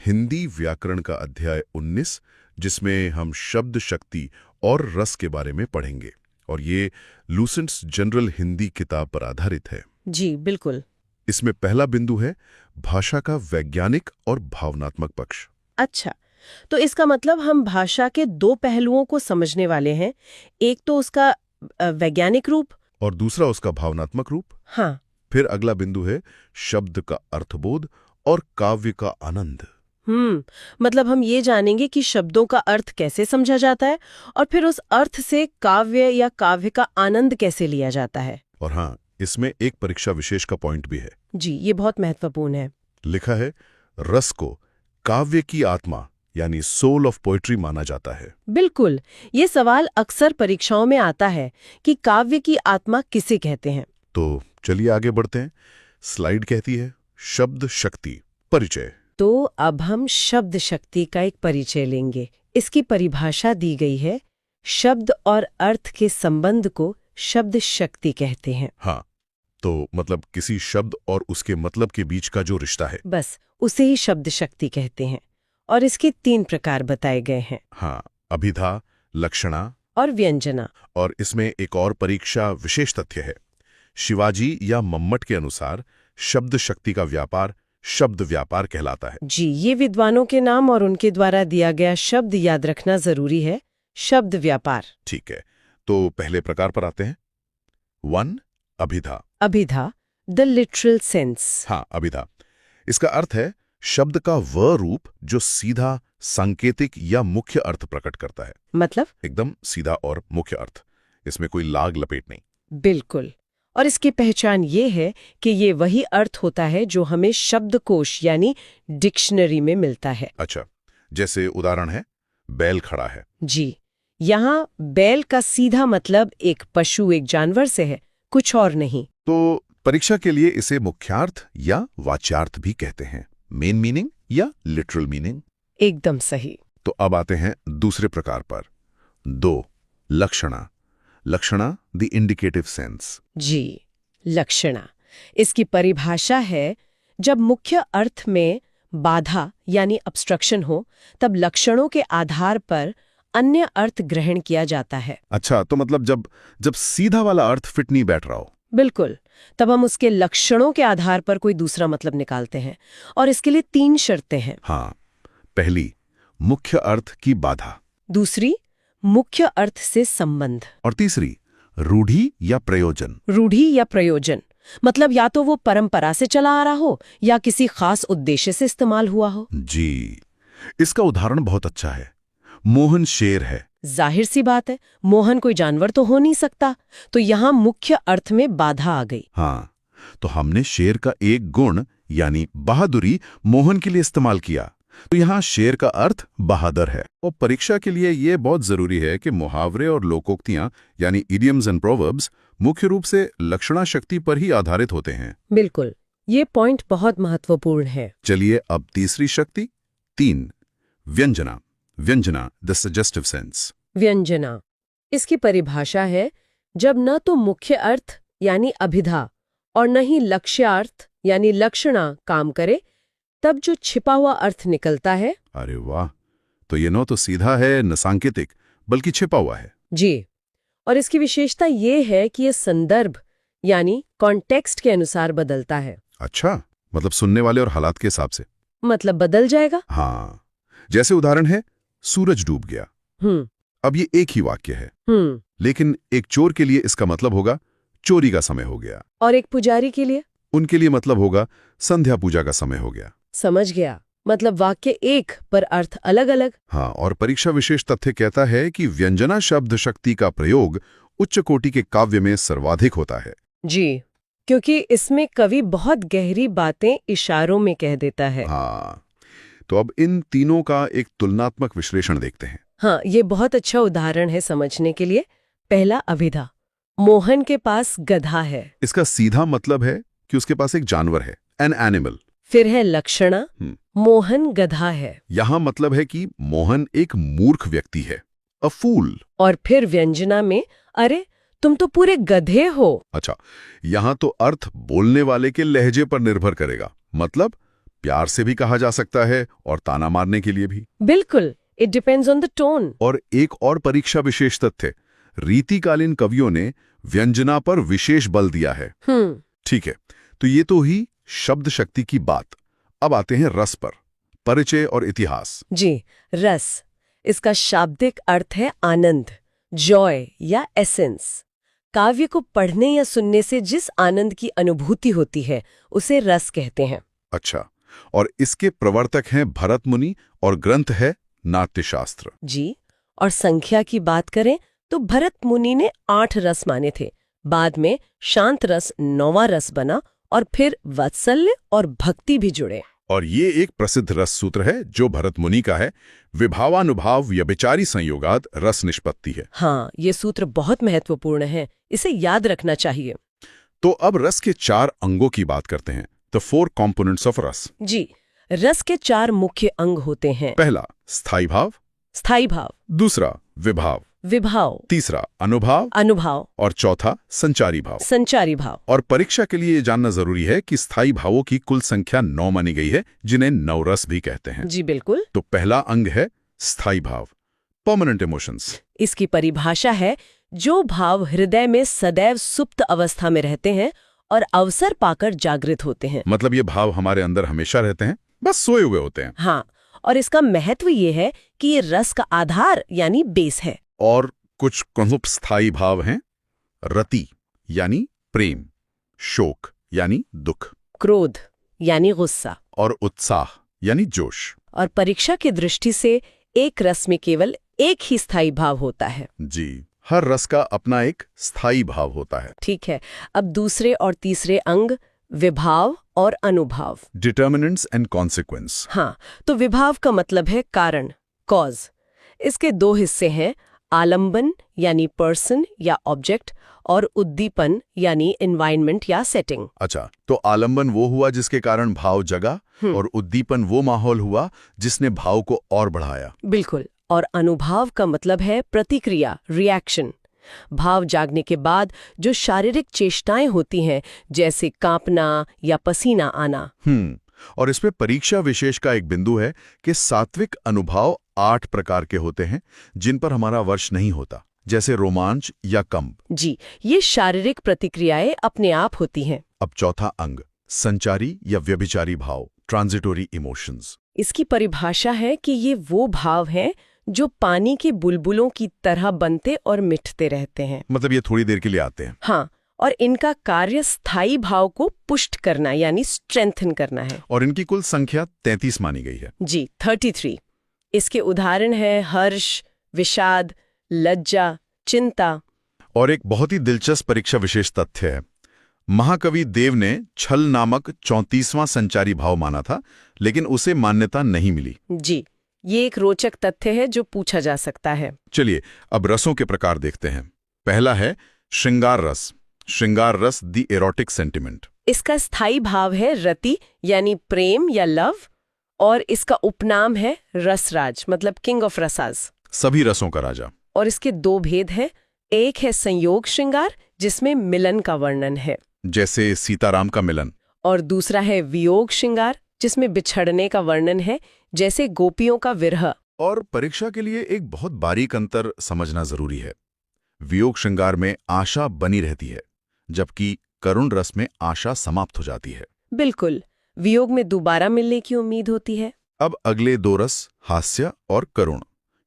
हिंदी व्याकरण का अध्याय 19, जिसमें हम शब्द शक्ति और रस के बारे में पढ़ेंगे। और ये लूसेंट्स जनरल हिंदी किताब पर आधारित है। जी बिल्कुल। इसमें पहला बिंदु है भाषा का वैज्ञानिक और भावनात्मक पक्ष। अच्छा, तो इसका मतलब हम भाषा के दो पहलुओं को समझने वाले हैं। एक तो उसका वैज्ञानिक रूप और दूसरा उसका भावनात्मक रूप। हाँ। फिर अगला बिंदु है शब्द का अर्थबोध और काव्य का आनंद। मतलब हम ये जानेंगे कि शब्दों का अर्थ कैसे समझा जाता है और फिर उस अर्थ से काव्य या काव्य का आनंद कैसे लिया जाता है। और हाँ, इसमें एक परीक्षा विशेष का पॉइंट भी है। जी, ये बहुत महत्वपूर्ण है। लिखा है, रस को काव्य की आत्मा यानी सोल ऑफ पोएट्री माना जाता है। बिल्कुल, ये सवाल अक्सर परीक्षाओं में आता है कि काव्य की आत्मा किसे कहते हैं। तो चलिए आगे बढ़ते हैं। स्लाइड कहती है शब्द शक्ति परिचय। तो अब हम शब्द शक्ति का एक परिचय लेंगे। इसकी परिभाषा दी गई है, शब्द और अर्थ के संबंध को शब्द शक्ति कहते हैं। हाँ, तो मतलब किसी शब्द और उसके मतलब के बीच का जो रिश्ता है, बस उसे ही शब्द शक्ति कहते हैं। और इसके 3 प्रकार बताए गए हैं। हाँ, अभिधा, लक्षणा और व्यंजना। और इसमें एक और परीक्षा विशेष तथ्य है। शिवाजी या मम्मट के अनुसार शब्द शक्ति का व्यापार शब्द व्यापार कहलाता है। जी, ये विद्वानों के नाम और उनके द्वारा दिया गया शब्द याद रखना जरूरी है। शब्द व्यापार। ठीक है, तो पहले प्रकार पर आते हैं। 1. अभिधा। अभिधा, द लिटरल सेंस। हाँ, अभिधा। इसका अर्थ है शब्द का वह रूप जो सीधा, सांकेतिक या मुख्य अर्थ प्रकट करता है। मतलब एकदम सीधा और मुख्य अर्थ, इसमें कोई लाग लपेट नहीं। बिल्कुल। और इसकी पहचान ये है कि ये वही अर्थ होता है जो हमें शब्दकोश यानी डिक्शनरी में मिलता है। अच्छा, जैसे उदाहरण है बैल खड़ा है। जी, यहाँ बैल का सीधा मतलब एक पशु, एक जानवर से है, कुछ और नहीं। तो परीक्षा के लिए इसे मुख्यार्थ या वाच्यार्थ भी कहते हैं, मेन मीनिंग या लिटरल मीनिंग। एकदम सही। तो अब आते हैं दूसरे प्रकार पर। 2. लक्षणा। लक्षणा द इंडिकेटिव सेंस। जी, लक्षणा। इसकी परिभाषा है, जब मुख्य अर्थ में बाधा यानी ऑब्स्ट्रक्शन हो, तब लक्षणों के आधार पर अन्य अर्थ ग्रहण किया जाता है। अच्छा, तो मतलब जब सीधा वाला अर्थ फिट नहीं बैठ रहा हो। बिल्कुल, तब हम उसके लक्षणों के आधार पर कोई दूसरा मतलब निकालते हैं। और इसके लिए 3 शर्तें हैं। हाँ, पहली, मुख्य अर्थ की बाधा। दूसरी, मुख्य अर्थ से संबंध। और तीसरी, रूढ़ि या प्रयोजन। रूढ़ि या प्रयोजन मतलब या तो वो परंपरा से चला आ रहा हो या किसी खास उद्देश्य से इस्तेमाल हुआ हो। जी, इसका उदाहरण बहुत अच्छा है। मोहन शेर है। जाहिर सी बात है, मोहन कोई जानवर तो हो नहीं सकता, तो यहाँ मुख्य अर्थ में बाधा आ गई। हाँ, तो हमने शेर का एक गुण यानी बहादुरी मोहन के लिए इस्तेमाल किया, तो यहाँ शेर का अर्थ बहादुर है। और परीक्षा के लिए ये बहुत जरूरी है कि मुहावरे और लोकोक्तियां यानी इडियम्स एंड प्रोवर्ब्स मुख्य रूप से लक्षणा शक्ति पर ही आधारित होते हैं। बिल्कुल, ये पॉइंट बहुत महत्वपूर्ण है। चलिए अब तीसरी शक्ति। 3. व्यंजना। व्यंजना द सजेस्टिव सेंस। व्यंजना। इसकी परिभाषा है, जब न तो मुख्य अर्थ यानी अभिधा और न ही लक्ष्यार्थ यानी लक्षणा काम करे, तब जो छिपा हुआ अर्थ निकलता है। अरे वाह, तो ये न तो सीधा है न सांकेतिक, बल्कि छिपा हुआ है। जी, और इसकी विशेषता ये है कि ये संदर्भ यानी कॉन्टेक्स्ट के अनुसार बदलता है। अच्छा, मतलब सुनने वाले और हालात के हिसाब से मतलब बदल जाएगा। हाँ, जैसे उदाहरण है सूरज डूब गया। अब ये एक ही वाक्य है, लेकिन एक चोर के लिए इसका मतलब होगा चोरी का समय हो गया, और एक पुजारी के लिए उनके लिए मतलब होगा संध्या पूजा का समय हो गया। समझ गया, मतलब वाक्य एक पर अर्थ अलग अलग। हाँ, और परीक्षा विशेष तथ्य कहता है कि व्यंजना शब्द शक्ति का प्रयोग उच्च कोटि के काव्य में सर्वाधिक होता है। जी, क्योंकि इसमें कवि बहुत गहरी बातें इशारों में कह देता है। हाँ, तो अब इन तीनों का एक तुलनात्मक विश्लेषण देखते हैं। हाँ, ये बहुत अच्छा उदाहरण है समझने के लिए। पहला, अभिधा। मोहन के पास गधा है। इसका सीधा मतलब है कि उसके पास एक जानवर है, एन एनिमल। फिर है लक्षणा, मोहन गधा है। यहां मतलब है कि मोहन एक मूर्ख व्यक्ति है, अ फूल। और फिर व्यंजना में, अरे तुम तो पूरे गधे हो। अच्छा, यहां तो अर्थ बोलने वाले के लहजे पर निर्भर करेगा, मतलब प्यार से भी कहा जा सकता है और ताना मारने के लिए भी। बिल्कुल, it depends on the tone. और एक और परीक्षा विशेष तथ्य, रीतिकालीन कवियों ने व्यंजना पर विशेष बल दिया है। ठीक है, तो ये तो ही शब्द शक्ति की बात। अब आते हैं रस पर, परिचय और इतिहास। जी, रस, इसका शाब्दिक अर्थ है आनंद, जॉय या एसेंस। काव्य को पढ़ने या सुनने से जिस आनंद की अनुभूति होती है उसे रस कहते हैं। अच्छा, और इसके प्रवर्तक हैं भरत मुनि और ग्रंथ है नाट्यशास्त्र। जी, और संख्या की बात करें तो भरत मुनि ने 8 रस माने थे। बाद में शांत रस 9वां रस बना और फिर वात्सल्य और भक्ति भी जुड़े। और ये एक प्रसिद्ध रस सूत्र है जो भरत मुनि का है, विभावानुभाव व्यभिचारी संयोगाद रस निष्पत्ति है। हाँ, ये सूत्र बहुत महत्वपूर्ण है, इसे याद रखना चाहिए। तो अब रस के 4 अंगों की बात करते हैं, द 4 कॉम्पोनेंट्स ऑफ रस। जी, रस के 4 मुख्य अंग होते हैं। पहला स्थायी भाव, स्थायी भाव, दूसरा विभाव, विभाव, तीसरा अनुभाव, अनुभाव, और चौथा संचारी भाव। संचारी भाव। और परीक्षा के लिए ये जानना जरूरी है कि स्थायी भावों की कुल संख्या 9 मानी गई है, जिन्हें नवरस भी कहते हैं। जी बिल्कुल। तो पहला अंग है स्थायी भाव, परमानेंट इमोशंस। इसकी परिभाषा है जो भाव हृदय में सदैव सुप्त अवस्था में रहते हैं और अवसर पाकर जागृत होते हैं। मतलब ये भाव हमारे अंदर हमेशा रहते हैं, बस सोए हुए होते हैं। हाँ, और इसका महत्व ये है कि ये रस का आधार यानी बेस है। और कुछ प्रमुख स्थायी भाव हैं, रति यानी प्रेम, शोक यानी दुख, क्रोध यानी गुस्सा, और उत्साह यानी जोश। और परीक्षा की दृष्टि से एक रस में केवल एक ही स्थायी भाव होता है। जी, हर रस का अपना एक स्थायी भाव होता है। ठीक है, अब दूसरे और तीसरे अंग विभाव और अनुभाव। Determinants and consequence. हाँ, तो विभाव का मतलब है कारण, कॉज। इसके 2 हिस्से हैं, आलंबन यानी पर्सन या ऑब्जेक्ट, और उद्दीपन यानी एनवायरनमेंट या सेटिंग। अच्छा, तो आलंबन वो हुआ जिसके कारण भाव जगा, और उद्दीपन वो माहौल हुआ जिसने भाव को और बढ़ाया। बिल्कुल। और अनुभाव का मतलब है प्रतिक्रिया, रिएक्शन। भाव जागने के बाद जो शारीरिक चेष्टाएं होती हैं, जैसे कांपना या पसीना आना। और इसमें परीक्षा विशेष का एक बिंदु है कि सात्विक अनुभाव 8 प्रकार के होते हैं जिन पर हमारा वश नहीं होता, जैसे रोमांच या कंप। जी, ये शारीरिक प्रतिक्रियाएं अपने आप होती हैं। अब चौथा अंग, संचारी या व्यभिचारी भाव, ट्रांजिटोरी इमोशंस। इसकी परिभाषा है कि ये वो भाव हैं जो पानी के बुलबुलों की तरह बनते और मिटते रहते हैं। मतलब ये थोड़ी देर के लिए आते हैं। हाँ, और इनका कार्य स्थायी भाव को पुष्ट करना यानी स्ट्रेंथन करना है। और इनकी कुल संख्या 33 मानी गई है। जी, 33। इसके उदाहरण है हर्ष, विषाद, लज्जा, चिंता। और एक बहुत ही दिलचस्प परीक्षा विशेष तथ्य है, महाकवि देव ने छल नामक 34वां संचारी भाव माना था, लेकिन उसे मान्यता नहीं मिली। जी, ये एक रोचक तथ्य है जो पूछा जा सकता है। चलिए अब रसों के प्रकार देखते हैं। पहला है श्रृंगार रस। श्रृंगार रस, द एरोटिक सेंटिमेंट। इसका स्थायी भाव है रति यानी प्रेम या लव, और इसका उपनाम है रसराज, मतलब किंग ऑफ रसाज, सभी रसों का राजा। और इसके 2 भेद हैं। एक है संयोग श्रृंगार, जिसमें मिलन का वर्णन है, जैसे सीताराम का मिलन। और दूसरा है वियोग श्रृंगार, जिसमें बिछड़ने का वर्णन है, जैसे गोपियों का विरह। और परीक्षा के लिए एक बहुत बारीक अंतर समझना जरूरी है। वियोग श्रृंगार में आशा बनी रहती है, जबकि करुण रस में आशा समाप्त हो जाती है। बिल्कुल, वियोग में दोबारा मिलने की उम्मीद होती है। अब अगले 2 रस, हास्य और करुण,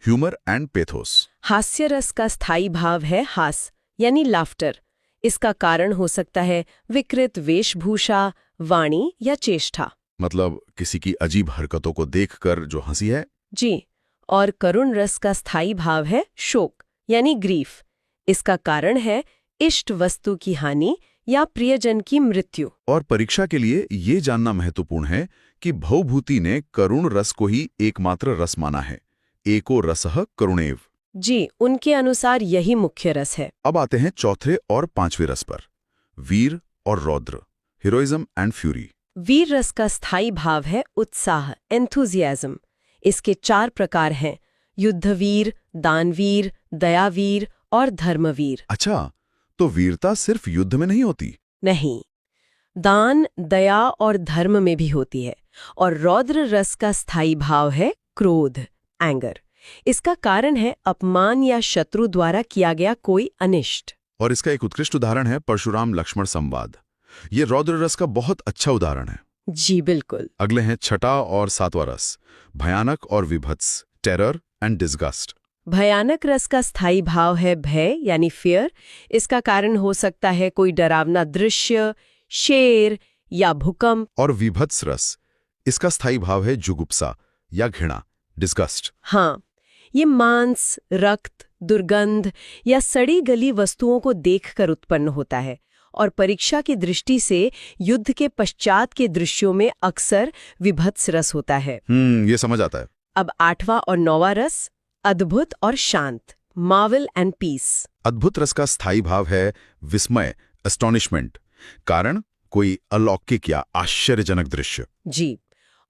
ह्यूमर एंड पेथोस। हास्य रस का स्थायी भाव है हास यानी लाफ्टर। इसका कारण हो सकता है विकृत वेशभूषा, वाणी या चेष्टा। मतलब किसी की अजीब हरकतों को देखकर जो हंसी है। जी, और करुण रस का स्थायी भाव है शोक यानी ग्रीफ। इसका कारण है इष्ट वस्तु की हानि या प्रियजन की मृत्यु। और परीक्षा के लिए ये जानना महत्वपूर्ण है कि भवभूति ने करुण रस को ही एकमात्र रस माना है, एको रसः करुणेव। जी, उनके अनुसार यही मुख्य रस है। अब आते हैं चौथे और 5वें रस पर, वीर और रौद्र, हीरोइज्म एंड फ्यूरी। वीर रस का स्थायी भाव है उत्साह, एंथुजियाज्म। इसके 4 प्रकार हैं, युद्धवीर, दानवीर, दयावीर और धर्मवीर। अच्छा, तो वीरता सिर्फ युद्ध में नहीं होती? नहीं, दान, दया और धर्म में भी होती है। और रौद्र रस का स्थायी भाव है क्रोध, एंगर। इसका कारण है अपमान या शत्रु द्वारा किया गया कोई अनिष्ट। और इसका एक उत्कृष्ट उदाहरण है परशुराम लक्ष्मण संवाद। ये रौद्र रस का बहुत अच्छा उदाहरण है। जी बिल्कुल। अगले हैं छठा और सातवां रस, भयानक और विभत्स, टेरर एंड डिस्गस्ट। भयानक रस का स्थायी भाव है भय यानी फियर। इसका कारण हो सकता है कोई डरावना दृश्य, शेर या भूकंप। और विभत्स रस, इसका स्थायी भाव है जुगुप्सा या घृणा, डिस्गस्ट। हाँ, ये मांस, रक्त, दुर्गंध या सड़ी गली वस्तुओं को देखकर उत्पन्न होता है और परीक्षा की दृष्टि से युद्ध के पश्चात के दृश्यों में अक्सर विभत्स रस होता है। ये समझ आता है। अब आठवां और नौवां रस, अद्भुत और शांत, मार्वल एंड पीस। अद्भुत रस का स्थायी भाव है विस्मय, एस्टॉनिशमेंट, कारण कोई अलौकिक या आश्चर्यजनक दृश्य। जी।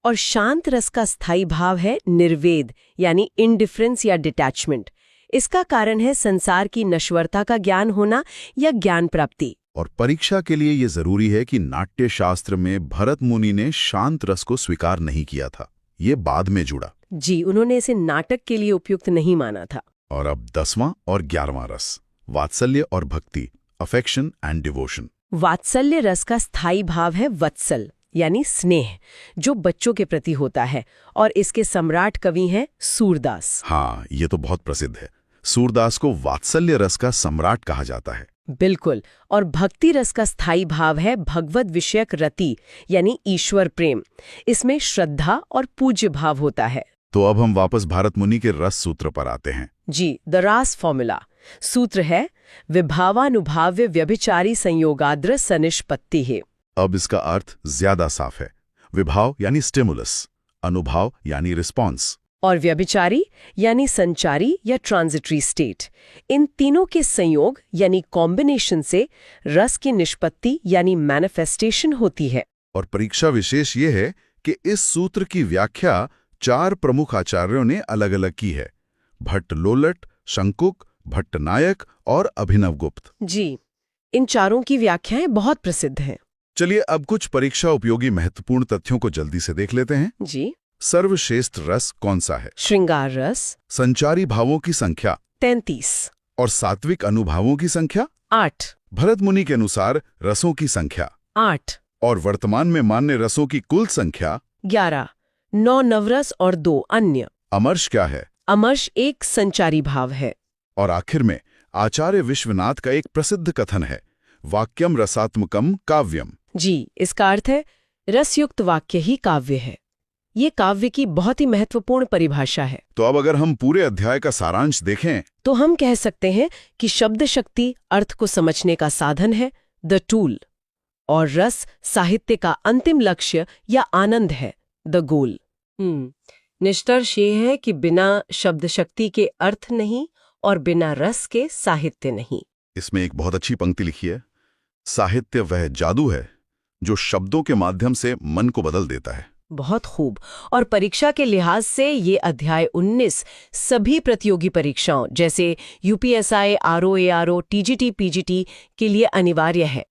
और शांत रस का स्थायी भाव है निर्वेद यानी इंडिफरेंस या डिटैचमेंट। इसका कारण है संसार की नश्वरता का ज्ञान होना या ज्ञान प्राप्ति। और परीक्षा के लिए ये जरूरी है कि नाट्य शास्त्र में भरत मुनि ने शांत रस को स्वीकार नहीं किया था, ये बाद में जुड़ा। जी, उन्होंने इसे नाटक के लिए उपयुक्त नहीं माना था। और अब 10वां और 11वां रस, वात्सल्य और भक्ति, अफेक्शन एंड डिवोशन। वात्सल्य रस का स्थायी भाव है वत्सल यानी स्नेह, जो बच्चों के प्रति होता है। और इसके सम्राट कवि हैं सूरदास। हाँ, ये तो बहुत प्रसिद्ध है। सूरदास को वात्सल्य रस का सम्राट कहा जाता है। बिल्कुल। और भक्ति रस का स्थायी भाव है भगवत विषयक रति यानी ईश्वर प्रेम। इसमें श्रद्धा और पूज्य भाव होता है। तो अब हम वापस भारत मुनि के रस सूत्र पर आते हैं। जी, द रास फॉर्मूला। सूत्र है विभावानुभाव्य व्यभिचारी संयोगाद्र सनिष्पत्ति है। अब इसका अर्थ ज्यादा साफ है। विभाव यानी स्टिमुलस, अनुभाव यानी रिस्पॉन्स, और व्यभिचारी यानी संचारी या ट्रांजिटरी स्टेट। इन तीनों के संयोग यानी कॉम्बिनेशन से रस की निष्पत्ति यानी मैनिफेस्टेशन होती है। और परीक्षा विशेष ये है कि इस सूत्र की व्याख्या 4 प्रमुख आचार्यों ने अलग अलग की है, भट्ट लोलट, शंकुक, भट्टनायक और अभिनवगुप्त। जी, इन चारों की व्याख्याएं बहुत प्रसिद्ध हैं। चलिए अब कुछ परीक्षा उपयोगी महत्वपूर्ण तथ्यों को जल्दी से देख लेते हैं। जी। सर्वश्रेष्ठ रस कौन सा है? श्रृंगार रस। संचारी भावों की संख्या 33। और सात्विक अनुभावों की संख्या 8। भरत मुनि के अनुसार रसों की संख्या 8। और वर्तमान में मान्य रसों की कुल संख्या 11। 9 नवरस और 2 अन्य। अमर्ष क्या है? अमर्ष एक संचारी भाव है। और आखिर में आचार्य विश्वनाथ का एक प्रसिद्ध कथन है, वाक्यम रसात्मकम काव्यम। जी, इसका अर्थ है रसयुक्त वाक्य ही काव्य है। ये काव्य की बहुत ही महत्वपूर्ण परिभाषा है। तो अब अगर हम पूरे अध्याय का सारांश देखें तो हम कह सकते हैं कि शब्द शक्ति अर्थ को समझने का साधन है, द टूल, और रस साहित्य का अंतिम लक्ष्य या आनंद है, द गोल। निष्कर्ष ये है कि बिना शब्द शक्ति के अर्थ नहीं और बिना रस के साहित्य नहीं। इसमें एक बहुत अच्छी पंक्ति लिखी है, साहित्य वह जादू है जो शब्दों के माध्यम से मन को बदल देता है। बहुत खूब। और परीक्षा के लिहाज से ये अध्याय 19 सभी प्रतियोगी परीक्षाओं जैसे UPSI, RO, ARO, TGT, PGT के लिए अनिवार्य है।